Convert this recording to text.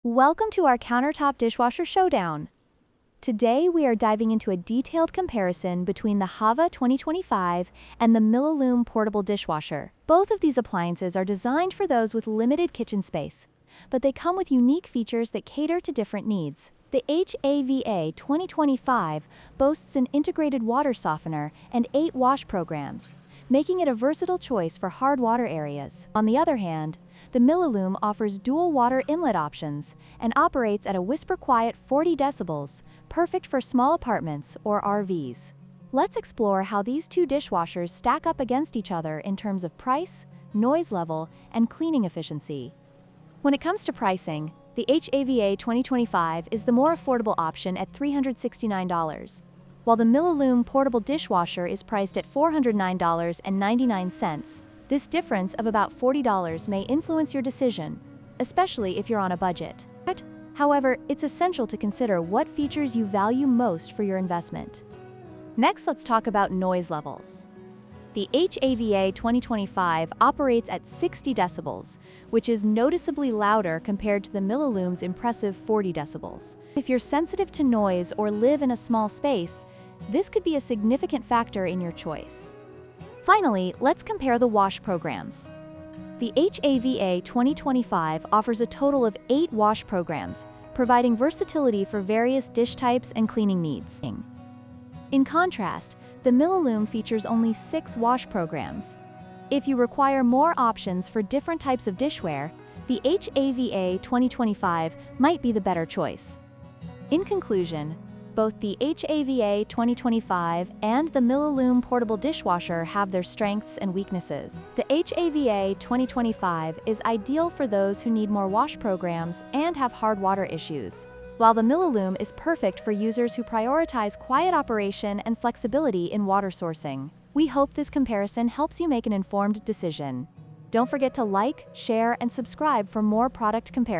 Welcome to our Countertop Dishwasher Showdown. Today we are diving into a detailed comparison between the HAVA 2025 and the Milliloom Portable Dishwasher. Both of these appliances are designed for those with limited kitchen space, but they come with unique features that cater to different needs. The HAVA 2025 boasts an integrated water softener and 8 wash programs, making it a versatile choice for hard water areas. On the other hand, the Milliloom offers dual water inlet options and operates at a whisper-quiet 40 decibels, perfect for small apartments or RVs. Let's explore how these two dishwashers stack up against each other in terms of price, noise level, and cleaning efficiency. When it comes to pricing, the HAVA 2025 is the more affordable option at $369, while the Milliloom Portable Dishwasher is priced at $409.99. This difference of about $40 may influence your decision, especially if you're on a budget. However, it's essential to consider what features you value most for your investment. Next, let's talk about noise levels. The HAVA 2025 operates at 60 decibels, which is noticeably louder compared to the Milliloom's impressive 40 decibels. If you're sensitive to noise or live in a small space, this could be a significant factor in your choice. Finally, let's compare the wash programs. The HAVA 2025 offers a total of 8 wash programs, providing versatility for various dish types and cleaning needs. In contrast, the Milliloom features only 6 wash programs. If you require more options for different types of dishware, the HAVA 2025 might be the better choice. In conclusion, both the HAVA 2025 and the Milliloom Portable Dishwasher have their strengths and weaknesses. The HAVA 2025 is ideal for those who need more wash programs and have hard water issues, while the Milliloom is perfect for users who prioritize quiet operation and flexibility in water sourcing. We hope this comparison helps you make an informed decision. Don't forget to like, share, and subscribe for more product comparisons.